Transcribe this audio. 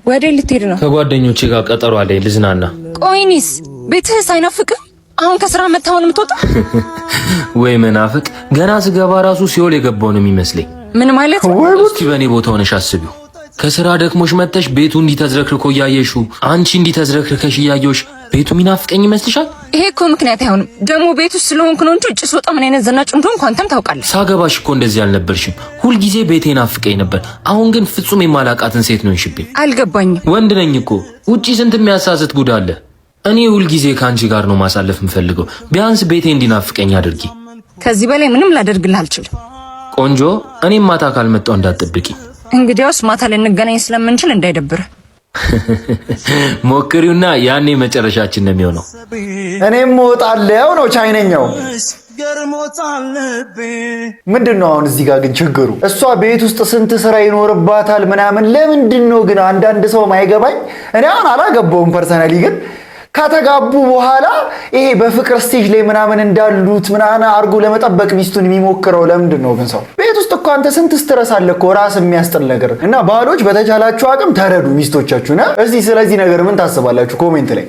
ወደ ልትሄድ ነው? ከጓደኞቼ ጋር ቀጠሮ አለኝ ልዝናና። ቆይኒስ ቤትህ አይናፍቅም? አሁን ከስራ መታውን የምትወጣ ወይ መናፍቅ። ገና ስገባ ራሱ ሲኦል የገባው ነው የሚመስለኝ። ምን ማለት ነው? እስኪ በእኔ ቦታ ሆነሽ አስቢው። ከስራ ደክሞሽ መጥተሽ ቤቱ እንዲተዝረክርኮ እያየሽው፣ አንቺ እንዲተዝረክርከሽ እያየሽ ቤቱ ሚናፍቀኝ ይመስልሻል? ይሄ እኮ ምክንያት አይሆንም። ደግሞ ቤቱ ስለሆንኩ ነው እንጂ ጭስ ወጣ ምን አይነት ዘናጭ እንደሆንኩ አንተም ታውቃለህ። ሳገባሽ እኮ እንደዚህ አልነበርሽም። ሁልጊዜ ቤቴ ናፍቀኝ ነበር። አሁን ግን ፍጹም የማላቃትን ሴት ነው እንሽብኝ። አልገባኝም። ወንድ ነኝ እኮ ውጪ ስንት የሚያሳስት ጉድ አለ። እኔ ሁልጊዜ ከአንቺ ጋር ነው ማሳለፍ የምፈልገው። ቢያንስ ቤቴ እንዲናፍቀኝ አድርጊ። ከዚህ በላይ ምንም ላደርግልህ አልችልም። ቆንጆ፣ እኔም ማታ ካልመጣሁ እንዳትጠብቂ። እንግዲያውስ ማታ ልንገናኝ ስለምንችል እንዳይደብርህ ሞክሪውና ያኔ መጨረሻችን ነው የሚሆነው። እኔም እወጣለሁ ነው ቻይነኛው። ምንድነው አሁን እዚህ ጋር ግን ችግሩ? እሷ ቤት ውስጥ ስንት ስራ ይኖርባታል ምናምን። ለምንድን ነው ግን አንዳንድ ሰው ማይገባኝ? እኔ አሁን አላገባውም ፐርሰናሊ፣ ግን ከተጋቡ በኋላ ይሄ በፍቅር ስቴጅ ላይ ምናምን እንዳሉት ምናምን አርጎ ለመጠበቅ ሚስቱን የሚሞክረው ለምንድን ነው ግን? ሰው ቤት ውስጥ እኮ አንተ ስንት ስትረስ አለ እኮ ራስ የሚያስጥል ነገር። እና ባሎች በተቻላችሁ አቅም ተረዱ ሚስቶቻችሁን። እስቲ ስለዚህ ነገር ምን ታስባላችሁ? ኮሜንት ላይ